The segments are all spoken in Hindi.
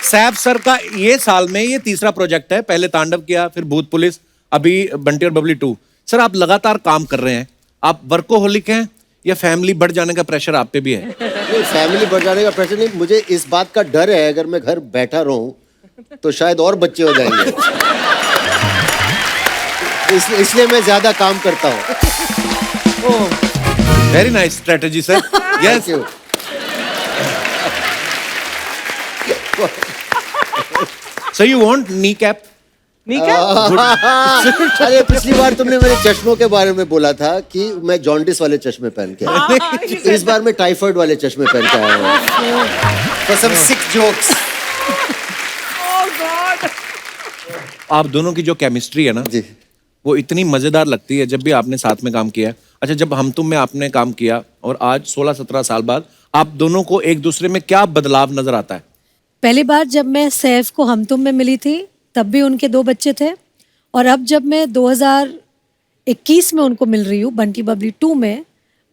सैफ सर का ये साल में ये तीसरा प्रोजेक्ट है। पहले तांडव किया, फिर भूत पुलिस, अभी बंटी और बबली 2। सर आप लगातार काम कर रहे हैं, आप वर्कोहोलिक हैं या फैमिली बढ़ जाने का प्रेशर आप पे भी है? नहीं, फैमिली बढ़ जाने का प्रेशर नहीं, मुझे इस बात का डर है अगर मैं घर बैठा रहूं तो शायद और बच्चे हो जाएंगे। इसलिए मैं ज्यादा काम करता हूँ। Very nice strategy sir. Yes. So you want kneecap? अरे पिछली बार तुमने मेरे चश्मों के बारे में बोला था कि मैं जॉन्डिस वाले चश्मे पहन के आया। इस बार मैं टाइफाइड वाले चश्मे पहन के आया हूँ। For some sick jokes। आप दोनों की जो केमिस्ट्री है ना जी, वो इतनी मजेदार लगती है जब भी आपने साथ में काम किया है। अच्छा, जब हम तुम में आपने काम किया और आज 16-17 साल बाद आप दोनों को एक दूसरे में क्या बदलाव नजर आता है? पहली बार जब मैं सैफ को हम तुम में मिली थी तब भी उनके 2 बच्चे थे, और अब जब मैं 2021 में उनको मिल रही हूँ बंटी बबली 2 में,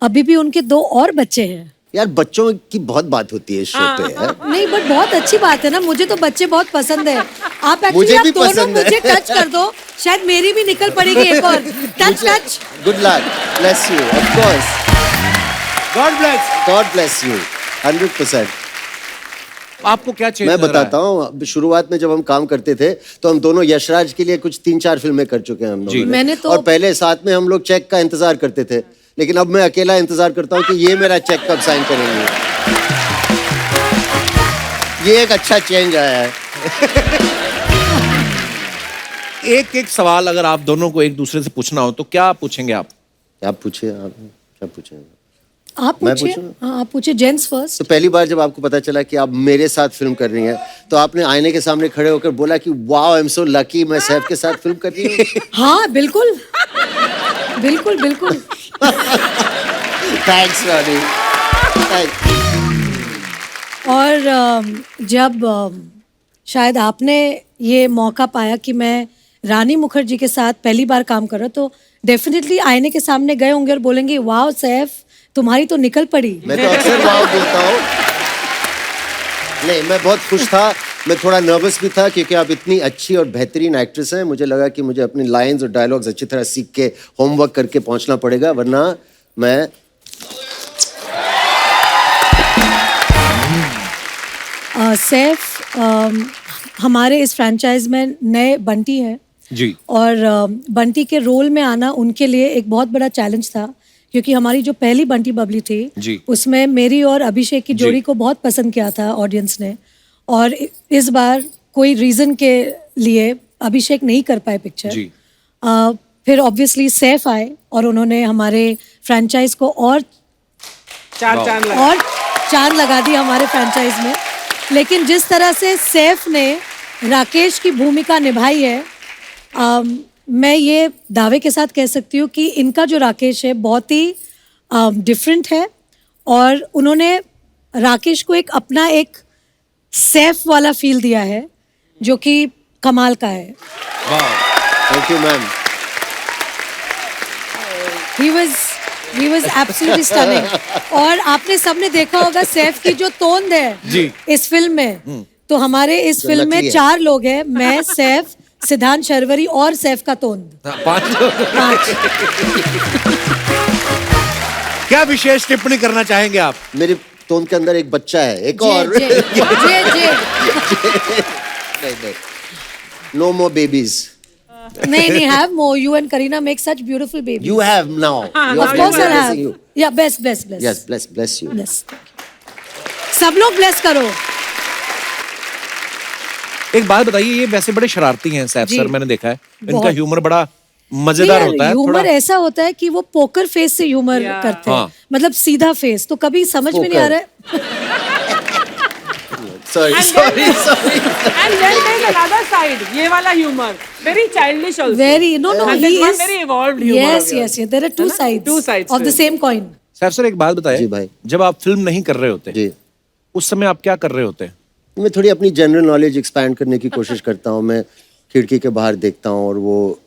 अभी भी उनके 2 और बच्चे हैं। यार बच्चों की बहुत बात होती है इस शो पे यार। नहीं बट बहुत अच्छी बात है ना, मुझे तो बच्चे बहुत पसंद है। आप मुझे एक्चुअली भी आप दोनों पसंद है। मुझे टच कर दो, शायद मेरी भी निकल पड़ेगी एक और। Touch touch. Good luck, bless you, of course. God bless you 100%। आपको क्या चेंज मैं बताता हूँ, शुरुआत में जब हम काम करते थे तो हम दोनों यशराज के लिए कुछ 3-4 फिल्में कर चुके हैं हम लोगों ने। मैंने तो और पहले साथ में हम लोग चेक का इंतजार करते थे, लेकिन अब मैं अकेला इंतजार करता हूँ कि ये मेरा चेक कब साइन करेंगे। ये एक अच्छा चेंज आया है। एक एक सवाल अगर आप दोनों को एक दूसरे से पूछना हो तो क्या पूछेंगे आप? आप पूछिए, आप क्या पूछेंगे? आप मैं पूछिए। पूछूं? हाँ आप पूछिए, जेंट्स फर्स्ट। तो पहली बार जब आपको पता चला कि आप मेरे साथ फिल्म कर रही हैं तो आपने आईने के सामने खड़े होकर बोला कि wow, I am so lucky, मैं सैफ के साथ फिल्म कर रही हूँ। हाँ बिल्कुल बिल्कुल बिल्कुल। थैंक्स रानी। और जब शायद आपने ये मौका पाया कि मैं रानी मुखर्जी के साथ पहली बार काम कर रहा, तो डेफिनेटली आईने के सामने गए होंगे और बोलेंगे वाओ सैफ, तुम्हारी तो निकल पड़ी। मैं तो अक्सर वाओ बोलता हूँ। नहीं, मैं बहुत खुश था, मैं थोड़ा नर्वस भी था क्योंकि आप इतनी अच्छी और बेहतरीन एक्ट्रेस हैं। मुझे लगा कि मुझे अपनी लाइंस और डायलॉग्स अच्छी तरह सीख के होमवर्क करके पहुंचना पड़ेगा, वरना मैं सैफ हमारे इस फ्रेंचाइज में नए बंटी हैं जी, और बंटी के रोल में आना उनके लिए एक बहुत बड़ा चैलेंज था, क्योंकि हमारी जो पहली बंटी बबली थी जी। उसमें मेरी और अभिषेक की जोड़ी को बहुत पसंद किया था ऑडियंस ने, और इस बार कोई रीज़न के लिए अभिषेक नहीं कर पाए पिक्चर जी। फिर ऑब्वियसली सैफ आए और उन्होंने हमारे फ्रेंचाइज को और चांद लगा दी हमारे फ्रेंचाइज में। लेकिन जिस तरह से सैफ ने राकेश की भूमिका निभाई है, मैं ये दावे के साथ कह सकती हूँ कि इनका जो राकेश है बहुत ही डिफरेंट है, और उन्होंने राकेश को एक अपना एक सैफ वाला फील दिया है जो कि कमाल का है। Thank you ma'am. He was absolutely stunning। और आपने सबने देखा होगा सैफ की जो तोंद है जी। इस फिल्म में, तो हमारे इस फिल्म में 4 लोग हैं, मैं, सैफ, सिद्धांत शर्वरी और सैफ का तोंद। 5 5। क्या विशेष टिप्पणी करना चाहेंगे आप? मेरे तोंद के अंदर एक बच्चा है, एक और। नहीं, no more babies। नहीं, have more। You and Kareena make such beautiful babies। You have now। Of course I'll have। Yeah, bless। Yes, bless you। Bless। सब लोग bless करो। एक बात बताइए, ये वैसे बड़े शरारती हैं सैफ सर, मैंने देखा है इनका ह्यूमर बड़ा मजेदार होता है। ह्यूमर ऐसा होता है कि वो पोकर फेस से ह्यूमर करते हैं, मतलब सीधा फेस, तो कभी समझ में नहीं आ रहा है। Sorry। And then there's another side, ये वाला humor, very childish also। Very, no, And he there's one is very evolved humor। Yes, there are two sides of the same coin। Saif sir एक बात बताइए, जी भाई। जब आप फिल्म नहीं कर रहे होते जी, उस समय आप क्या कर रहे होते हैं? मैं थोड़ी अपनी जनरल नॉलेज एक्सपैंड करने की कोशिश करता हूँ। मैं खिड़की के बाहर देखता हूँ और वो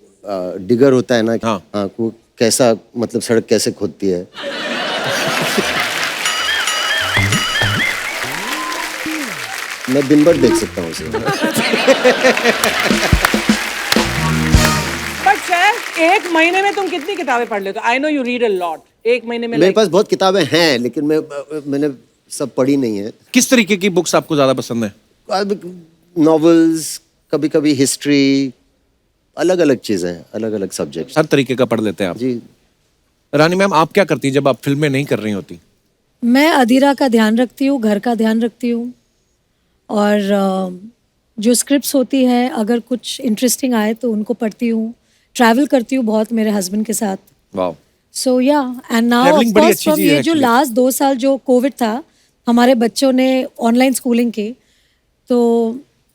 डिगर होता है ना, हाँ, वो कैसा, मतलब सड़क कैसे खोदती है। मैं दिन भर देख सकता हूँ उसे। बट सर, एक महीने में तुम कितनी किताबें पढ़ लेते हो? I know you read a lot. एक महीने में मेरे पास बहुत किताबें हैं, लेकिन मैंने सब पढ़ी नहीं है। किस तरीके की बुक्स आपको ज्यादा पसंद है? नॉवेल्स, कभी कभी हिस्ट्री, अलग अलग चीजें, अलग अलग सब्जेक्ट। हर तरीके का पढ़ लेते हैं आप। जी। रानी मैम, आप क्या करती जब आप फिल्में नहीं कर रही होती? मैं अधीरा का ध्यान रखती हूँ, घर का ध्यान रखती हूँ, और जो स्क्रिप्ट्स होती है अगर कुछ इंटरेस्टिंग आए तो उनको पढ़ती हूँ। ट्रैवल करती हूँ बहुत मेरे हस्बैंड के साथ। वाह। सो या एंड नाउ Travelling ऑफ बड़ी कोर्स अच्छी फ्रॉम चीज़ है ये जो actually। लास्ट 2 साल जो कोविड था, हमारे बच्चों ने ऑनलाइन स्कूलिंग की, तो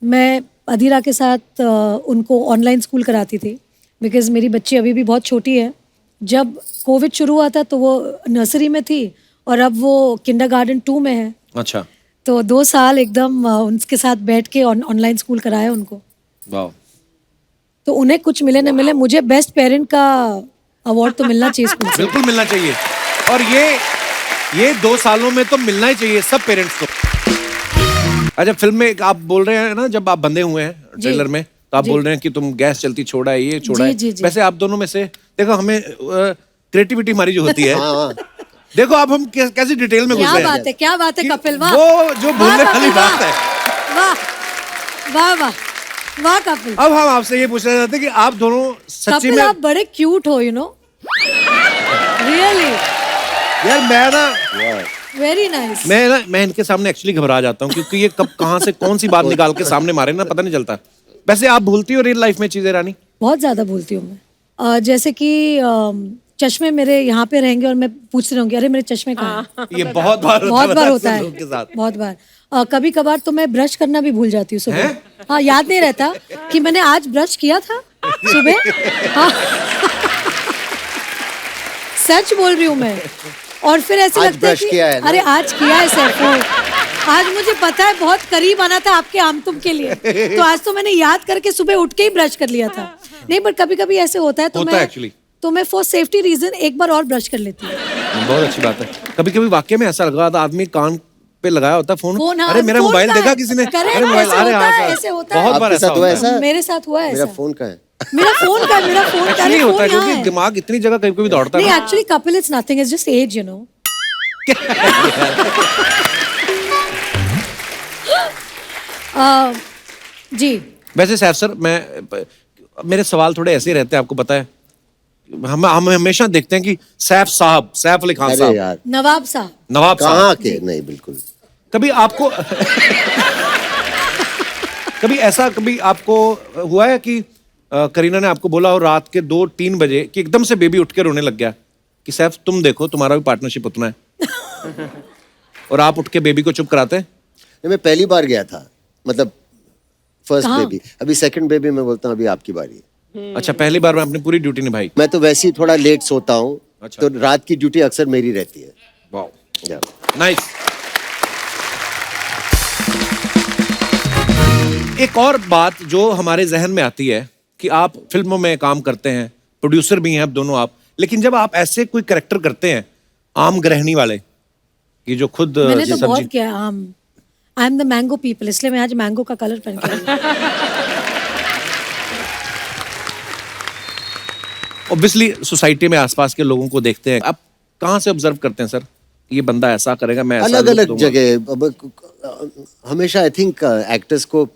मैं अधीरा के साथ उनको ऑनलाइन स्कूल कराती थी, बिकॉज मेरी बच्ची अभी भी बहुत छोटी है। जब कोविड शुरू हुआ था तो वो नर्सरी में थी और अब वो किंडरगार्टन 2 में है। अच्छा। तो 2 साल एकदम उनके साथ बैठ के ऑनलाइन स्कूल कराया उनको। वाह। तो उन्हें कुछ मिले न मिले, मुझे बेस्ट पेरेंट का अवार्ड तो मिलना चाहिए स्कूल से। बिल्कुल मिलना चाहिए, और ये 2 सालों में तो मिलना ही चाहिए सब पेरेंट्स को। अच्छा, फिल्म में आप बोल रहे हैं ना, जब आप बंधे हुए हैं ट्रेलर में, तो आप बोल रहे हैं कि तुम गैस चलती छोड़ा है, ये छोड़ा है। जी। वैसे आप दोनों में से देखो, हमें क्रिएटिविटी हमारी जो होती है, देखो अब हम कैसी डिटेल में घुस क्या रहे बात है, क्या बात है कि कपिल, वाह। वो जो बोलने वाह, वाली कपिल, बात है। वाह वाह वाह वाह कपिल। अब हम आपसे ये पूछना चाहते हैं कि आप दोनों सच्ची कपिल में, आप बड़े क्यूट हो, यू नो, रियली यार मैं ना वेरी नाइस। मैं इनके सामने एक्चुअली घबरा जाता हूँ, क्योंकि ये कब कहाँ से कौन सी बात निकाल के सामने मारे ना, पता नहीं चलता। वैसे आप भूलती हो रियल लाइफ में चीजें रानी? बहुत ज्यादा भूलती हूँ मैं। जैसे कि चश्मे मेरे यहाँ पे रहेंगे और मैं पूछती रहूंगी, अरे मेरे चश्मे कहाँ हैं? ये बहुत बार होता है लोगों के साथ। बहुत बार। कभी कभार तो मैं ब्रश करना भी भूल जाती हूँ सुबह। हाँ, याद नहीं रहता कि मैंने आज ब्रश किया था सुबह। हाँ। सच बोल रही हूँ मैं। और फिर ऐसे आज लगता है ब्रश किया है कि ना? अरे आज किया है सर, आज मुझे पता है बहुत करीब आना था आपके आम तुम के लिए, तो आज तो मैंने याद करके सुबह उठ के ही ब्रश कर लिया था। नहीं, पर कभी कभी ऐसे होता है तो होता है actually। तो मैं फॉर सेफ्टी रीजन एक बार और ब्रश कर लेती हूँ। बहुत अच्छी बात है। कभी कभी वाकई में ऐसा लगा था, आदमी कान पे लगाया होता फोन, हाँ, अरे मेरा फोन मोबाइल कहाँ देखा है? किसी ने, करें अरे ना, मोबाइल, ऐसे अरे होता है, हाँ ऐसे होता है। बहुत बार आपके ऐसा साथ हुआ होता है। ऐसा? मेरे साथ हुआ है मेरा ऐसा। फोन का है। मेरा फोन का Actually नहीं होता है, क्योंकि दिमाग इतनी जगह कभी कभी दौड़ता है नहीं, ना। Actually Kapil it's nothing, it's just age, you know. जी। वैसे सैफ सर, मेरे सवाल थोड़े ऐसे ही रहते हैं, आपको पता है। हम हमेशा देखते हैं कि सैफ साहब, सैफ अली खान अरे साहब, यार, नवाब साहब। नवाब साहब, कहाँ के? नहीं, बिल्कुल। कभी आपको कभी आपको हुआ है कि करीना ने आपको बोला हो रात के 2-3 बजे कि एकदम से बेबी उठ के रोने लग गया कि सैफ तुम देखो तुम्हारा भी पार्टनरशिप उतना है, और आप उठ के बेबी को चुप कराते हैं? नहीं, मैं पहली बार गया था, मतलब फर्स्ट कहाँ? बेबी। अभी सेकंड बेबी में बोलता हूँ अभी आपकी बारी है। अच्छा, पहली बार में आपने पूरी ड्यूटी निभाई। मैं तो वैसे ही थोड़ा लेट सोता हूँ, अच्छा। तो रात की ड्यूटी अक्सर मेरी रहती है। वाह, या। नाइस। एक और बात जो हमारे जहन में आती है कि आप फिल्मों में काम करते हैं, प्रोड्यूसर भी हैं अब दोनों आप, लेकिन जब आप ऐसे कोई कैरेक्टर करते हैं आम गृहिणी वाले, कि जो खुद मैंने तो सब्जी, बहुत किया आम। I am the mango people, इसलिए मैं आज मैंगो का कलर पहन के आई हूँ। ऑब्वियसली सोसाइटी में आसपास के लोगों को देखते हैं, आप कहाँ से ऑब्जर्व करते हैं सर, ये बंदा ऐसा करेगा, मैं ऐसा अलग look अलग दूंगा? जगह। अब हमेशा आई थिंक एक्टर्स को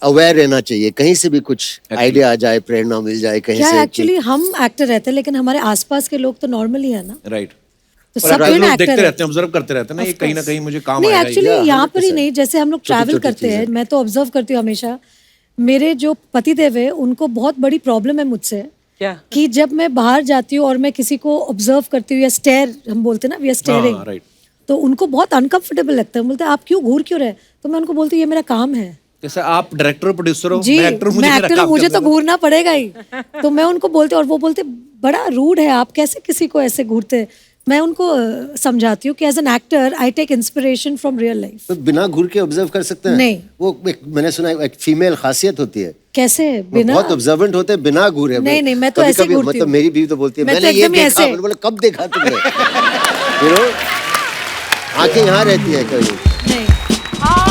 अवेयर रहना चाहिए, कहीं से भी कुछ आइडिया आ जाए, प्रेरणा मिल जाए कहीं क्या से। एक्चुअली हम एक्टर रहते हैं, लेकिन हमारे आसपास के लोग तो नॉर्मली है ना, राइट। तो और सब आप कोई ना लोग एक्टर देखते है। रहते हैं, ऑब्जर्व करते रहते हैं ना, ये कहीं ना कहीं मुझे काम नहीं, आएगा। एक्चुअली Yeah, यहाँ पर ही 100%। नहीं, जैसे हम लोग ट्रैवल छोटी-छोटी करते हैं, चीजें। मैं तो ऑब्जर्व करती हूँ हमेशा। मेरे जो पतिदेव है उनको बहुत बड़ी प्रॉब्लम है मुझसे, क्या? कि जब मैं बाहर जाती हूँ और मैं किसी को ऑब्जर्व करती हूँ या स्टेयर, हम बोलते हैं ना, वी आर स्टेयरिंग, राइट। तो उनको बहुत अनकंफर्टेबल लगता है। बोलते हैं आप क्यों घूर क्यों रहे? तो मैं उनको बोलती हूँ ये मेरा काम है। जैसे आप डायरेक्टर और प्रोड्यूसर हो, जी, मैं एक्टर हूं, मैं मेरा एक्टर हूँ, काम मुझे करना तो घूरना पड़ेगा ही। तो मैं उनको बोलती हूँ, और वो बोलते बड़ा रूड है, आप कैसे किसी को ऐसे घूरते? मैं उनको समझाती हूँ कि as an actor I take inspiration from real life. तो बिना घूर के ऑब्जर्व कर सकते हैं? नहीं। वो मैंने सुना है एक फीमेल खासियत होती है, कैसे? वो बिना बहुत ऑब्जर्वेंट होते हैं बिना घूरे। नहीं, नहीं, मैं तो कभी- ऐसे कभी- घूरती मतलब हूँ। मेरी बीवी तो बोलती है मैं तो मैंने ये एकदम ही देखा। ऐसे। मैंने बोला कब देखा तुमने? आंखें यहाँ रहती है कभी। नहीं।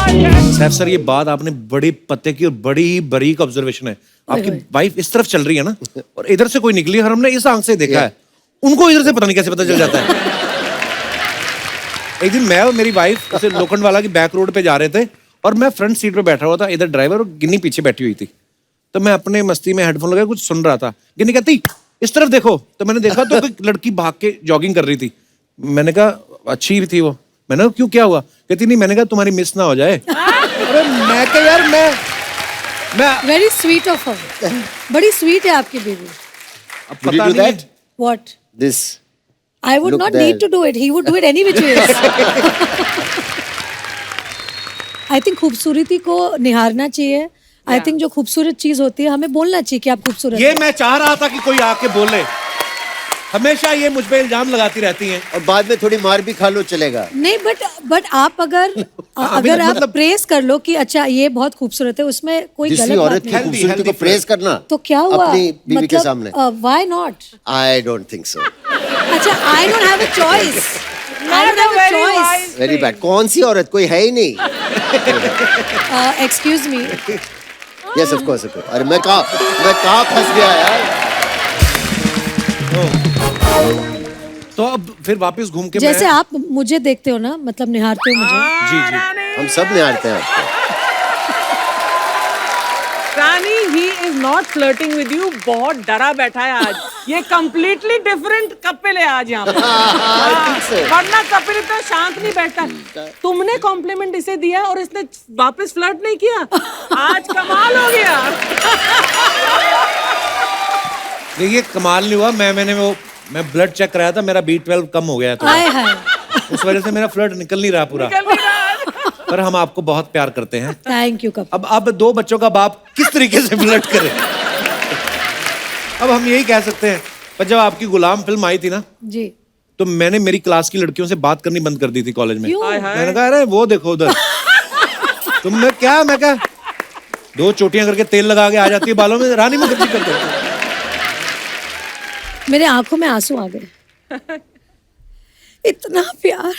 सैफ सर, ये बात आपने बड़ी पते की और बड़ी बारीक ऑब्जर्वेशन है। आपकी वाइफ इस तरफ चल रही है ना, और इधर से कोई निकली है, और हमने इस आंख से देखा है, उनको इधर से पता नहीं कैसे पता चल जाता है। एक दिन मैं और मेरी वाइफ ऐसे लोखंडवाला की बैक रोड पे जा रहे थे, और मैं फ्रंट सीट पे बैठा हुआ था, इधर ड्राइवर और गिन्नी पीछे बैठी हुई थी। तो मैं अपने मस्ती में हेडफोन लगा कुछ सुन रहा था। गिन्नी कहती इस तरफ देखो, तो मैंने देखा तो कोई लड़की भाग के जॉगिंग कर रही थी। मैंने कहा अच्छी थी वो। मैंने कहा क्यों, क्या हुआ? कहती नहीं, मैंने कहा तुम्हारी मिस ना हो जाए। अरे मैं क्या यार, मैं वेरी स्वीट ऑफ हर, बड़ी स्वीट है आपकी बेबी। अब Would you पता do नहीं that? What? This. I would Look not there. need to do it. He would do it any which ways. I think खूबसूरती को निहारना चाहिए। I think जो खूबसूरत चीज होती है हमें बोलना चाहिए कि आप खूबसूरत ये हैं। मैं चाह रहा था कि कोई आके बोले। हमेशा ये मुझ पे इल्जाम लगाती रहती हैं। और बाद में थोड़ी मार भी खा लो, चलेगा। नहीं, बट आप अगर आप मतलब- प्रेस कर लो कि अच्छा ये बहुत खूबसूरत है, उसमें कोई दूसरी गलत बात औरत की नहीं। Healthy, खूबसूरती को healthy प्रेज करना तो क्या हुआ? अपनी बीवी के सामने? Why not? I don't think so. अच्छा, I don't have a choice. I don't have a choice. Very bad. कौन सी औरत? कोई है ही नहीं। Excuse me. Yes of course. अरे मैं कहाँ फंस गया यार। तो अब फिर वापस घूम के जैसे मैं... आप मुझे देखते हो ना, मतलब निहारते हो मुझे। जी जी। हम सब निहारते हैं आपको। रानी, he is not flirting with you. बहुत डरा बैठा है आज। ये completely different कपिल है आज यहाँ पे। think so. वरना कपिल इतना शांत नहीं बैठता। तुमने कॉम्प्लीमेंट इसे दिया और इसने वापस फ्लर्ट नहीं किया। आज कमाल हो गया। देखिए कमाल नहीं हुआ, मैं ब्लड चेक कराया था, मेरा B12 कम हो गया था, हाय हाय। उस वजह से मेरा फ्लर्ट निकल नहीं रहा पूरा। निकल नहीं रहा। पर हम आपको बहुत प्यार करते हैं। Thank you Kapil. अब 2 बच्चों का बाप किस तरीके से फ्लर्ट करे, अब हम यही कह सकते हैं। पर जब आपकी गुलाम फिल्म आई थी ना, जी। तो मैंने मेरी क्लास की लड़कियों से बात करनी बंद कर दी थी कॉलेज में। क्यों? मैंने कहा अरे वो देखो उधर, तुमने क्या, मैं क्या 2 चोटियां करके तेल लगा के आ जाती है बालों में, रानी मुखर्जी करते हो। मेरे आंखों में आंसू आ गए। इतना प्यार।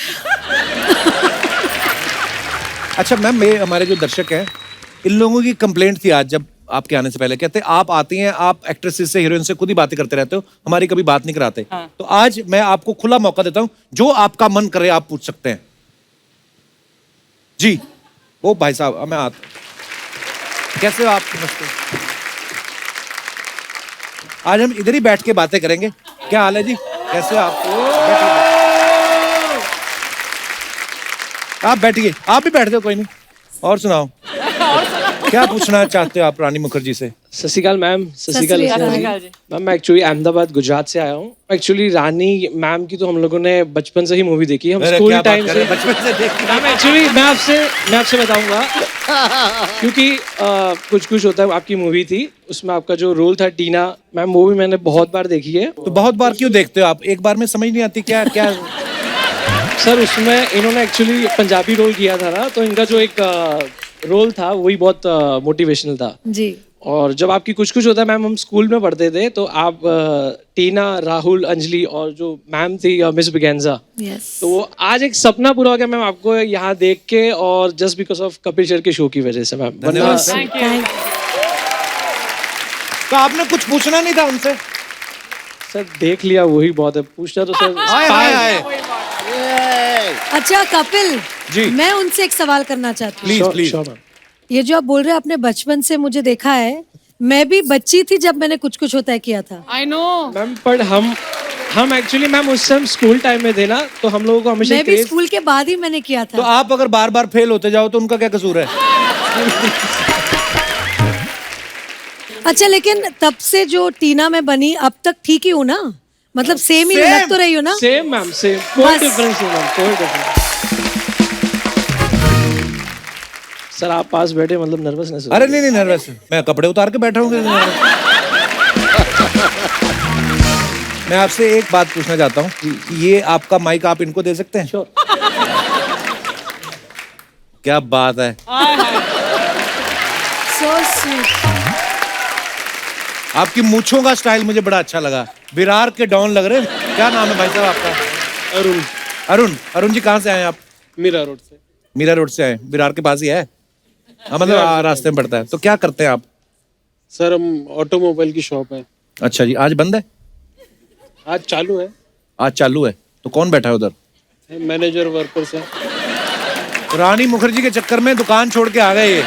अच्छा मैम, हमारे जो दर्शक हैं, इन लोगों की कंप्लेंट थी आज जब आपके आने से पहले, कहते आप आती हैं, आप एक्ट्रेसेस से, हीरोइन से खुद ही बातें करते रहते हो, हमारी कभी बात नहीं कराते। तो आज मैं आपको खुला मौका देता हूं, जो आपका मन करे आप पूछ सकते हैं। जी ओ भाई साहब, मैं कैसे हो आप? नमस्ते। आज हम इधर ही बैठ के बातें करेंगे। क्या हाल है जी, कैसे हो आप? आप बैठिए, आप भी बैठते हो, कोई नहीं। और सुनाओ, क्या पूछना चाहते हो आप रानी मुखर्जी से? सत श्री अकाल मैम। सत श्री सत श्री अकाल। अकाल मैम। मैं एक्चुअली अहमदाबाद गुजरात से आया हूँ। एक्चुअली रानी मैम की तो हम लोगों ने बचपन से ही मूवी देखी है, हम अरे स्कूल क्या बात टाइम कर से। रहे हैं, बचपन से देखी। मैम एक्चुअली मैं आपसे बताऊंगा क्योंकि कुछ होता है, आपकी मूवी थी, उसमें आपका जो रोल था टीना मैम, वो भी मैंने बहुत बार देखी है। तो बहुत बार क्यों देखते हो आप? एक बार में समझ नहीं आती क्या क्या? सर उसमें इन्होंने एक्चुअली पंजाबी रोल किया था ना, तो इनका जो एक रोल था वही बहुत मोटिवेशनल था। जी। और जब आपकी कुछ होता है मैम, हम स्कूल में पढ़ते थे, तो आप टीना, राहुल, अंजलि और जो मैम थी मिस बिगेंजा, यस। तो वो आज एक सपना पूरा हो गया मैम आपको यहाँ देख के, और just because of Kapil Sharma के शो की वजह से मैम। वरना थैंक तो आपने कुछ पूछना नहीं था उनसे? सर देख लिया वही बहुत है, पूछना तो सर। हाय हाय हाय, अच्छा कपिल जी। मैं उनसे एक सवाल करना चाहती हूँ। Please please. Sure, ma'am. ये जो आप बोल रहे हैं आपने बचपन से मुझे देखा है, मैं भी बच्ची थी जब मैंने कुछ होता है किया था। I know. मैम पर हम एक्चुअली मैम उस टाइम स्कूल टाइम में थे ना, तो हम लोगों को हमेशा मैं भी craze- स्कूल के बाद ही मैंने किया तो था। आप अगर बार बार फेल होते जाओ तो उनका क्या कसूर है? अच्छा, लेकिन तब से जो टीना में बनी अब तक ठीक ही हूँ ना, मतलब सेम ही लग तो रही हो ना? सेम मैम, सेम, कोई बस। डिफरेंस नहीं मैम, कोई डिफरेंस। सर आप पास बैठे, मतलब नर्वसनेस। अरे नहीं नर्वस, मैं कपड़े उतार के बैठा हूँ। मैं आपसे एक बात पूछना चाहता हूँ, ये आपका माइक आप इनको दे सकते हैं? श्योर। क्या बात है, So sweet. आपकी मूंछों का स्टाइल मुझे बड़ा अच्छा लगा, विरार के डॉन लग रहे हैं। क्या नाम है भाई साहब आपका? अरुण। अरुण जी कहाँ से आए आप? मीरा रोड से। मीरा रोड से आए, विरार के पास ही है। हाँ मतलब रास्ते में पड़ता है। तो क्या करते हैं आप? सर हम ऑटोमोबाइल की शॉप है। अच्छा जी, आज बंद है? आज चालू है। आज चालू है। तो कौन बैठा है उधर? मैनेजर वर्कर्स है। रानी मुखर्जी के चक्कर में दुकान छोड़ के आ गए ये।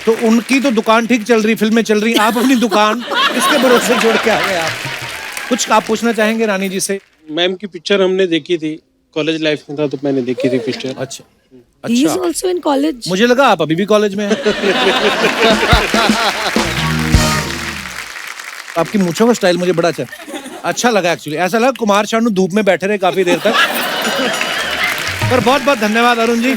तो उनकी तो दुकान ठीक चल रही, फिल्में चल रही, आप अपनी दुकान इसके भरोसे छोड़ के आ गए आप। कुछ आप पूछना चाहेंगे रानी जी से? मैम की पिक्चर हमने देखी थी, कॉलेज लाइफ में था तो मैंने देखी थी पिक्चर। अच्छा He is अच्छा, also in college. मुझे लगा आप अभी भी कॉलेज में हैं। आपकी मूंछों का स्टाइल मुझे बड़ा अच्छा लगा एक्चुअली। ऐसा लगा कुमार शानू धूप में बैठे रहे काफी देर तक। पर बहुत बहुत धन्यवाद अरुण जी।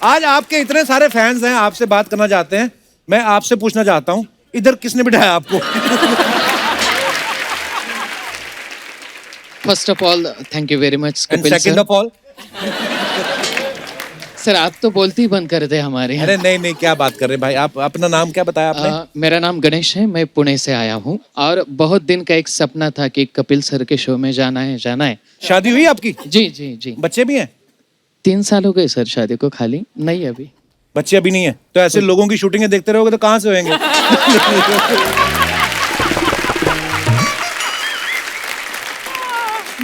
आज आपके इतने सारे फैंस हैं, आपसे बात करना चाहते हैं। मैं आपसे पूछना चाहता हूँ, इधर किसने बिठाया आपको? First of all thank you very much and Kapil second sir. Of all? Sir आप तो बोलते ही बंद कर दे हमारे यहाँ। अरे नहीं नहीं, क्या बात कर रहे हैं भाई। आप अपना नाम क्या बताया आपने? मेरा नाम गणेश है, मैं पुणे से आया हूँ और बहुत दिन का एक सपना था कि कपिल सर के शो में जाना है। शादी हुई आपकी? जी जी जी। बच्चे भी हैं? 3 साल हो गए सर शादी को, खाली नहीं अभी। बच्चे अभी नहीं है? तो ऐसे लोगों की शूटिंगें देखते रहोगे तो कहाँ से होंगे?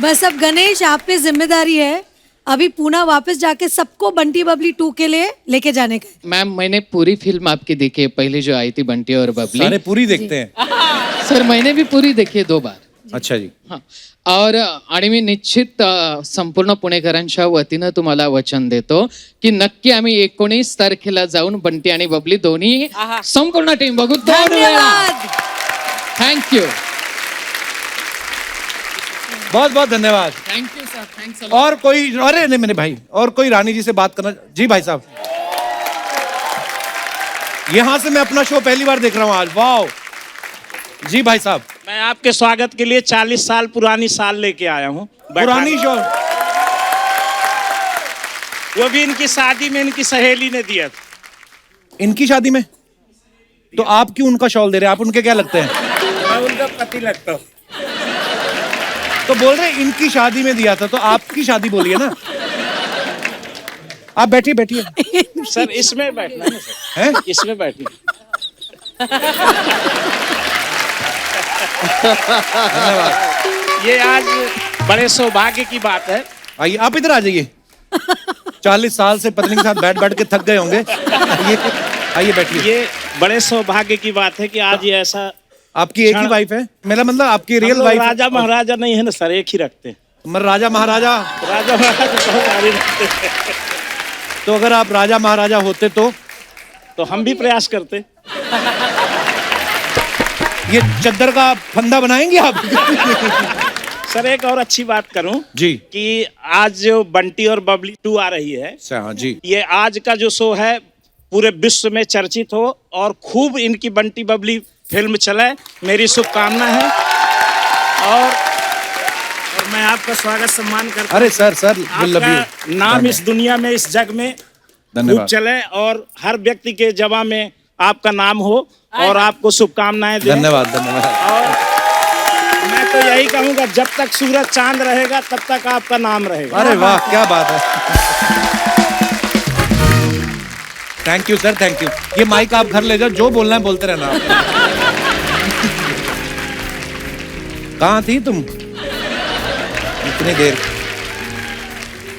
बस अब गणेश आप पे जिम्मेदारी है, अभी पूना वापस जाके सबको बंटी बबली 2 के लिए लेके जाने का है। मैम मैंने पूरी फिल्म आपकी देखी है, पहले जो आई थी बंटी और सारे बबली। पूरी देखते हैं? सर मैंने भी पूरी देखी है 2 बार। अच्छा जी। हा आणि मी निश्चित संपूर्ण पुणेकरांच्या वतीनं तुम्हाला वचन देतो की नक्की आम्ही 19 तारखेला जाऊन बंटी आणि बबली दोन्ही संपूर्ण टीम बघू 2 वेळा। धन्यवाद। थँक्यू बहुत बहुत धन्यवाद। थँक्यू सर, थँक्स और कोई? अरे नहीं मेरे भाई, और कोई रानी जी से बात करना? जी भाई साहब, यहां से मैं अपना शो पहली बार देख रहा हूं आज। वाह जी भाई साहब। मैं आपके स्वागत के लिए 40 साल पुरानी साल लेके आया हूँ। पुरानी शो? वो भी इनकी शादी में इनकी सहेली ने दिया था। इनकी शादी में? तो आप क्यों उनका शॉल दे रहे हैं? आप उनके क्या लगते हैं? मैं उनका पति लगता हूँ। तो बोल रहे हैं इनकी शादी में दिया था, तो आपकी शादी बोलिए ना। आप बैठिए बैठिए। सर इसमें बैठना है ना सर। हैं? इसमें बैठिए। ये आज बड़े सौभाग्य की बात है। आइए आप इधर आ जाइए। 40 साल से पत्नी के साथ बैठ बैठ के थक गए होंगे। आइए बैठिए। ये बड़े सौभाग्य की बात है कि आज ये ऐसा। आपकी एक ही वाइफ है? मेरा मतलब आपकी रियल हम लोग वाइफ? राजा महाराजा नहीं है ना सर, एक ही रखते हैं। मगर राजा महाराजा? राजा महाराजा बहुत सारे रखते हैं। तो अगर आप राजा महाराजा होते तो हम भी प्रयास करते। ये चद्दर का फंदा बनाएंगे आप? सर एक और अच्छी बात करूं जी कि आज जो बंटी और बबली 2 आ रही है, हाँ जी। ये आज का जो शो है पूरे विश्व में चर्चित हो और खूब इनकी बंटी बबली फिल्म चले, मेरी शुभकामना है। और मैं आपका स्वागत सम्मान करता हूं। अरे सर we love you। आपका नाम इस दुनिया में, इस जग में खूब धन्यवाद। चले और हर व्यक्ति के जवा में आपका नाम हो और आपको शुभकामनाएं दें। धन्यवाद धन्यवाद। और मैं तो यही कहूंगा, जब तक सूरज चांद रहेगा तब तक आपका नाम रहेगा। अरे वाह क्या बात है। Thank you sir, thank you. ये माइक आप घर ले जाओ, जो बोलना है बोलते रहना आप। कहाँ थी तुम इतनी देर?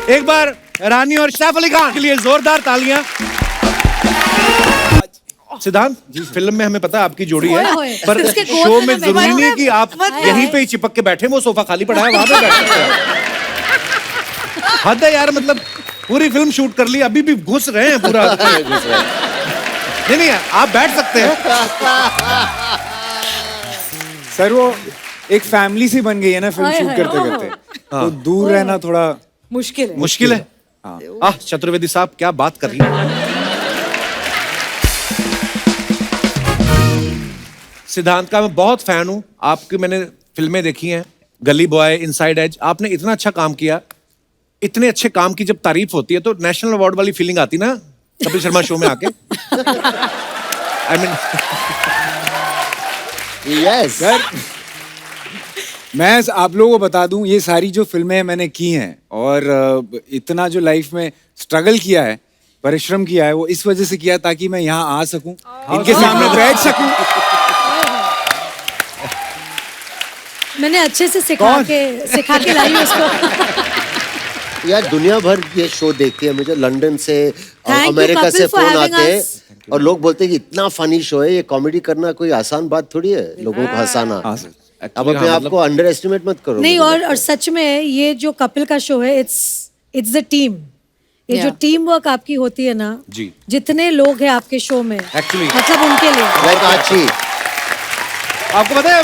एक बार रानी और सैफ अली खान के लिए जोरदार तालियां। सिद्धांत जी, फिल्म में हमें पता है आपकी जोड़ी होए है, होए। पर इसके शो गोद में में जरूरी नहीं है कि आप मत यहीं पे ही चिपक के बैठे। वो सोफा खाली पड़ा है, वहां पे बैठ सकते हैं। हद है यार, मतलब पूरी फिल्म शूट कर ली, अभी भी घुस रहे हैं पूरा। नहीं नहीं आप बैठ सकते हैं। सर वो एक फैमिली सी बन गई है ना फिल्म हाय, शूट हाय, करते करते, तो दूर रहना थोड़ा मुश्किल है। मुश्किल है। चतुर्वेदी साहब क्या बात कर रही हैं। सिद्धांत का मैं बहुत फैन हूं, आपकी मैंने फिल्में देखी हैं, गली बॉय, इनसाइड एज। आपने इतना अच्छा काम किया। इतने अच्छे काम की जब तारीफ होती है तो नेशनल अवार्ड वाली फीलिंग आती ना कपिल शर्मा शो में आके। आई मीन यस सर मैं आप लोगों को बता दूं, ये सारी जो फिल्में मैंने की हैं और इतना जो लाइफ में स्ट्रगल किया है, परिश्रम किया है, वो इस वजह से किया ताकि मैं यहाँ आ सकूं, इनके सामने बैठ सकूं। मैंने अच्छे से सिखा के लाई हूँ उसको। यार दुनिया भर ये शो देखती है, मुझे लंदन से you, अमेरिका Kapil, से for फोन having आते हैं us. और लोग बोलते हैं कि इतना फनी शो है, ये कॉमेडी करना कोई आसान बात थोड़ी है, लोगों को हंसाना। अब अपने आप को अंडर एस्टिमेट मत करो। नहीं, और सच में ये जो कपिल का शो है, इट्स द टीम। ये जो टीम वर्क आपकी होती है ना जी, जितने लोग हैं आपके शो में, Actually. मतलब उनके लिए। लाइक आची, आपको पता है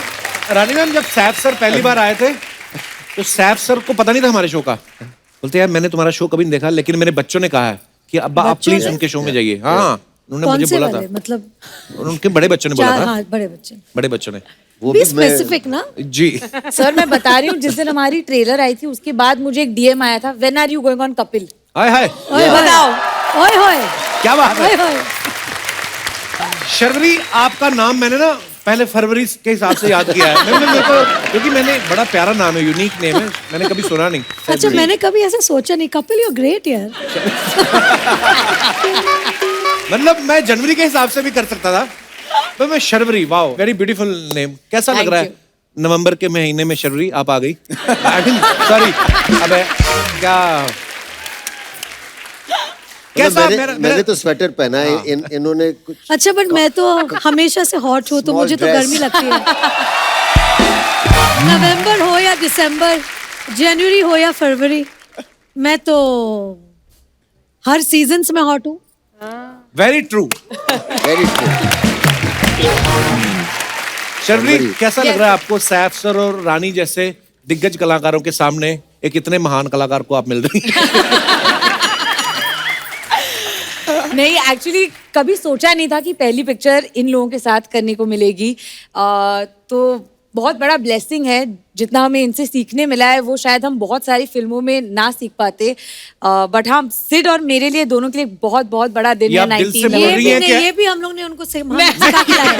रानी मैम, जब सैफ सर पहली बार आए थे तो सैफ सर को पता नहीं था हमारे शो का। बोलते यार मैंने तुम्हारा शो कभी नहीं देखा, लेकिन मेरे बच्चों ने कहा है कि अब्बा आप प्लीज उनके शो में जाइए। हाँ, उन्होंने कौन मुझे से बोला वाले? था, मतलब उनके बड़े बच्चों ने बोला चार, था। हाँ, बड़े बच्चों ने। वो बी भी मैं स्पेसिफिक ना। जी, सर मैं बता रही हूँ, जिस दिन हमारी ट्रेलर आई थी उसके बाद मुझे एक डीएम आया था, when are you going on Kapil. Hi hi, ओए बताओ। ओए होए, क्या बात ओए है। होए। शर्वरी, आपका नाम मैंने ना पहले फरवरी के हिसाब से याद किया है मेरे को, क्योंकि मैंने बड़ा प्यारा नाम है, यूनिक नेम है, मैंने कभी सुना नहीं। अच्छा, मैंने कभी ऐसा सोचा नहीं। कपिल, यू ग्रेट यार। मतलब मैं जनवरी के हिसाब से भी कर सकता था, तो मैं Sharvari, wow, very beautiful name. कैसा लग रहा है नवंबर के महीने में शर्वरी आप आ गई? सॉरी, अबे क्या कैसा? मैंने तो स्वेटर पहना है, इन्होंने कुछ। अच्छा, बट मैं तो हमेशा से हॉट हूँ, तो Small मुझे तो dress. गर्मी लगती है। नवंबर हो या दिसंबर, जनवरी हो या फरवरी, मैं तो हर सीजन्स में हॉट हूँ। Very true. Very true. Sharvari, कैसा लग रहा है आपको सैफ सर और रानी जैसे दिग्गज कलाकारों के सामने एक इतने महान कलाकार को आप मिल रही हैं? नहीं, एक्चुअली कभी सोचा नहीं था कि पहली पिक्चर इन लोगों के साथ करने को मिलेगी। तो बहुत बड़ा ब्लेसिंग है, जितना हमें इनसे सीखने मिला है वो शायद हम बहुत सारी फिल्मों में ना सीख पाते। बट हाँ, सिड और मेरे लिए दोनों के लिए बहुत बहुत बड़ा दिन ये है। आप दिल से 19 बोल रही हैं क्या? ये भी हम लोग ने उनको सिखा के लाया।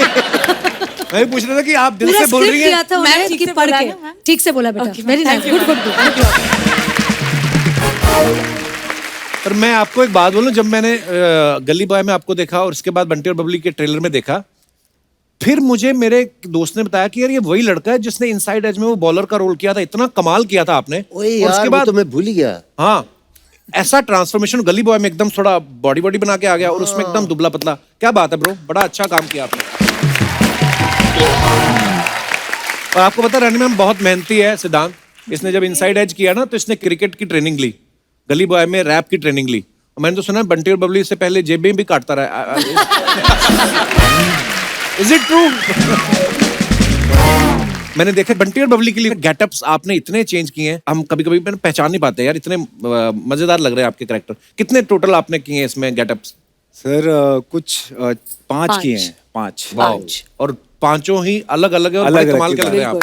मैं भी पूछ रहा था कि आप दिल पूरा से बोल रही स्क्रिप्ट दिया हैं। था मैम, उन्हें ठीक कि से पढ़ बोला के। ना, मैम? ठीक से बोला बेटा, very nice, good good good. पर मैं आपको एक बात बोलूं, जब मैंने गली बॉय में आपको देखा और उसके बाद बंटी और बबली के ट्रेलर में देखा, फिर मुझे मेरे एक दोस्त ने बताया कि यार ये वही लड़का है जिसने इनसाइड एज में वो बॉलर का रोल किया था, इतना कमाल किया था आपने। ओए और यार, उसके वो बाद तो मैं भूल ही गया। हाँ, ऐसा ट्रांसफॉर्मेशन गली बॉय में एकदम थोड़ा बॉडी बना के आ गया और उसमें एकदम दुबला पतला। क्या बात है ब्रो, बड़ा अच्छा काम किया आपने। और आपको पता, रानी मैम बहुत मेहनती है। सिद्धांत, इसने जब इनसाइड एज किया ना तो इसने क्रिकेट की ट्रेनिंग ली, गली बॉय में रैप की ट्रेनिंग ली। और मैंने तो सुना बंटी और बबली से पहले जेबें भी काटता रहा। Is it true? मैंने देखा बंटी और बबली के लिए गेटअप्स आपने इतने चेंज किए हैं, हम कभी कभी पहचान नहीं पाते यार, इतने मजेदार लग रहे हैं आपके कैरेक्टर। कितने टोटल आपने किए हैं इसमें गेटअप्स? सर कुछ 5 किए हैं, 5। वाओ, और पांचों ही अलग अलग है और बड़े कमाल के लग रहे हैं आप।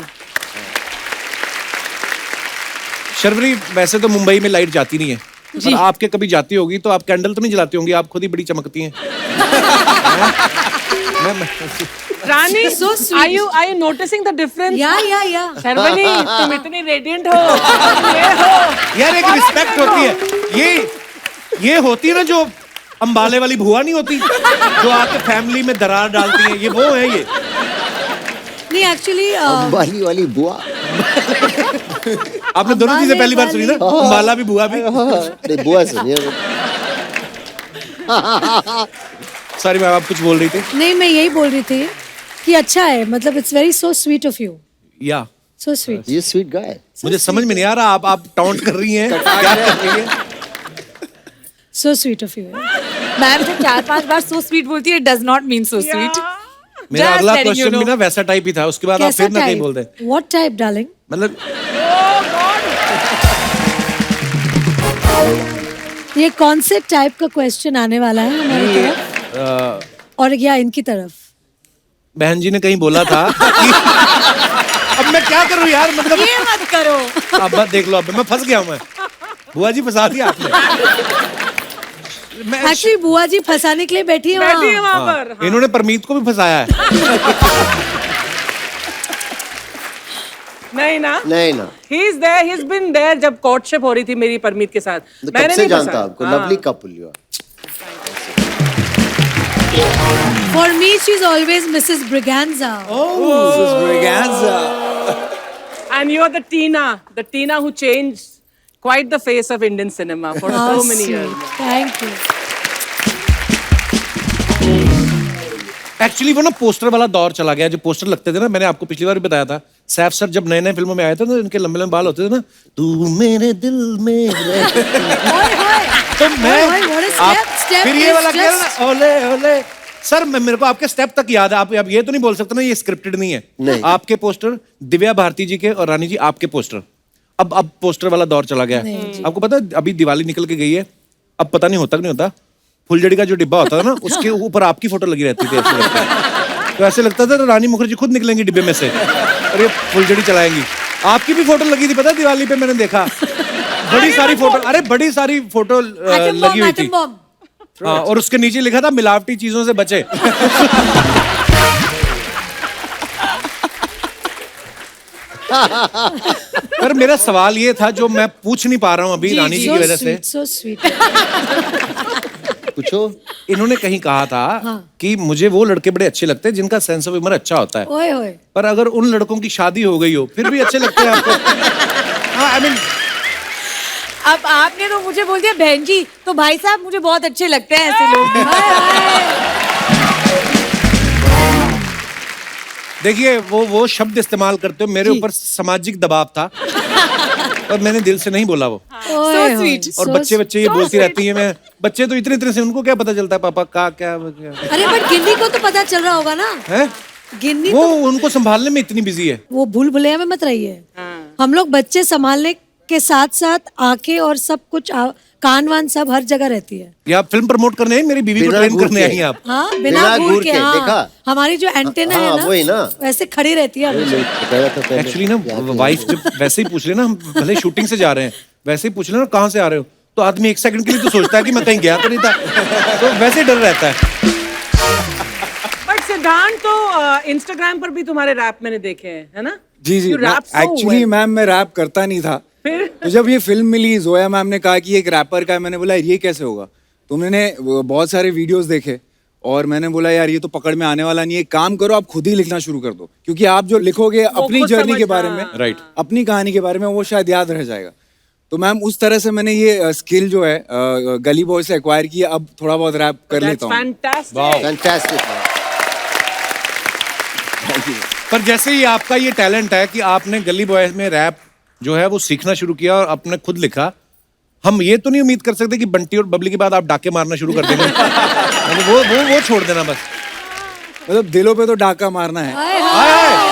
शर्वरी, वैसे तो मुंबई में लाइट जाती नहीं है, पर आपके कभी जाती होगी तो आप कैंडल तो नहीं जलाती होंगी, आप खुद ही बड़ी चमकती हैं। रानी, So sweet. are you noticing the difference? या शर्वरी, तुम इतनी रेडिएंट हो, ये हो। यार एक रिस्पेक्ट होती है, ये होती है ना जो अंबाले वाली भुआ नहीं होती जो आके फैमिली में दरार डालती है, ये वो है ये। नहीं, एक्चुअली अंबाली वाली बुआ। आपने दोनों चीजें पहली बार सुनी ना, अंबाला भी भुआ भी। नहीं, बुआ सुनिए। सॉरी मैम, आप कुछ बोल रही थी? नहीं, मैं यही बोल रही थी कि अच्छा है, मतलब it's very so sweet of you, या सो स्वीट। ये स्वीट गाय। मुझे समझ में नहीं आ रहा, आप टॉन्ट कर रही हैं, क्या कर रही हैं? So sweet of you. Ma'am जब 4-5 बार सो स्वीट बोलती है, does not mean so sweet. मेरा अगला क्वेश्चन भी ना वैसा टाइप ही था, उसके बाद आप फिर ना कहीं बोल दे। What type darling? मतलब ये कौन से टाइप का क्वेश्चन आने वाला है हमारी तरफ और या इनकी तरफ? बहन जी ने कहीं बोला था कि अब मैं क्या करूं यार, मतलब ये मत करो। अब बस देख लो, अब मैं फंस गया हूं। मैं बुआ जी फंसा दिया आपने। मैं एक्चुअली बुआ जी फंसाने के लिए बैठी है बैठी है वहाँ। वहां पर। हाँ। इन्होंने परमीत को भी फंसाया है। नहीं ना नहीं ना। He is there, he is been there जब कोर्टशिप हो रही थी मेरी परमीत के साथ। तो कब से जानता आपको? Lovely couple you are. For me, she's always Mrs. Braganza. And you're the Tina who changed quite the face of Indian cinema for How so many sweet. years. Thank you. Actually वो ना पोस्टर वाला दौर चला गया। जो पोस्टर लगते थे ना, मैंने आपको पिछली बार भी बताया था, सैफ सर जब नए नए फिल्मों में आए थे ना, इनके लंबे लंबे बाल होते थे ना, तू मेरे दिल में तो मैं what a आप step फिर ये is वाला किया just- ना, ओले ओले सर, मेरे को आपके स्टेप तक याद है। आप अब ये तो नहीं बोल सकते ना ये स्क्रिप्टेड नहीं है। नहीं। आपके पोस्टर, दिव्या भारती जी के और रानी जी आपके पोस्टर, अब पोस्टर वाला दौर चला गया है। आपको पता है अभी दिवाली निकल के गई है, अब पता नहीं होता कि नहीं होता, फुलझड़ी का जो डिब्बा होता था ना, उसके ऊपर आपकी फोटो लगी रहती थी। ऐसे लगता है। तो ऐसे लगता था तो रानी मुखर्जी खुद निकलेंगी डिब्बे में से और ये फुलझड़ी चलाएंगी। आपकी भी फोटो लगी थी, पता है दिवाली पे मैंने देखा, बड़ी सारी फोटो, अरे बड़ी सारी फोटो लगी हुई थी। हाँ, और उसके नीचे लिखा था मिलावटी चीजों से बचे। पर मेरा सवाल ये था जो मैं पूछ नहीं पा रहा हूँ अभी रानी जी की वजह से। So sweet. पूछो। इन्होंने कहीं कहा था कि मुझे वो लड़के बड़े अच्छे लगते हैं जिनका सेंस ऑफ ह्यूमर अच्छा होता है, ओए ओए। पर अगर उन लड़कों की शादी हो गई हो फिर भी अच्छे लगते हैं आपको। हाँ, आई मीन अब आपने तो मुझे बोल दिया बहन जी, तो भाई साहब मुझे बहुत अच्छे लगते हैं ऐसे लोग। देखिए वो शब्द इस्तेमाल करते हो, मेरे ऊपर सामाजिक दबाव था और मैंने दिल से नहीं बोला वो। So sweet. और बच्चे ये बोलती रहती है, मैं बच्चे तो इतने से, उनको क्या पता चलता है पापा का क्या अरे बट गिन्नी को तो पता चल रहा होगा ना। है। गिन्नी वो तो उनको संभालने में इतनी बिजी है। वो भूल भुलैया में मत रहिए। हम लोग बच्चे संभालने के साथ साथ आंखें और सब कुछ कान वान सब हर जगह रहती है। ये आप फिल्म प्रमोट करने हैं, मेरी बीवी को बिना ट्रेन घूर करने के। आई हैं आप। हाँ बिना बिना घूर घूर के। के, हाँ देखा? हमारी जो एंटेना हाँ, है वही ना ना। वैसे खड़ी रहती है हमेशा। बताया था पहले। एक्चुअली ना वाइफ जब वैसे ही पूछ ले ना, हम भले शूटिंग से जा रहे हैं, वैसे ही पूछ ले ना कहाँ से आ रहे हो, तो आदमी एक सेकंड के लिए तो सोचता है कि मैं कहीं गया तो नहीं था, तो वैसे ही डर रहता है। बट सिद्धांत तो इंस्टाग्राम पर भी तुम्हारे रैप मैंने देखे हैं, है ना? जी जी। You rap so actually well. Ma'am मैं रैप करता नहीं था, फिर? तो जब ये फिल्म मिली, जोया मैम ने कहा कि एक रैपर का है, मैंने बोला ये कैसे होगा। तो मैंने बहुत सारे वीडियोस देखे और मैंने बोला यार ये तो पकड़ में आने वाला नहीं है, काम करो आप खुद ही लिखना शुरू कर दो, क्योंकि आप जो लिखोगे अपनी खुद जर्नी के समझ- बारे में, हाँ। राइट, अपनी कहानी के बारे में, वो शायद याद रह जाएगा। तो मैम उस तरह से मैंने ये स्किल जो है गली बॉय से एक्वायर किया, अब थोड़ा बहुत रैप कर लेता हूँ। फैंटास्टिक। फैंटास्टिक। पर जैसे ही आपका ये टैलेंट है कि आपने गली बॉयज में रैप जो है वो सीखना शुरू किया और आपने खुद लिखा, हम ये तो नहीं उम्मीद कर सकते कि बंटी और बबली के बाद आप डाके मारना शुरू कर देंगे। वो छोड़ देना बस। मतलब दिलों पे तो डाका मारना है। हाय हाय।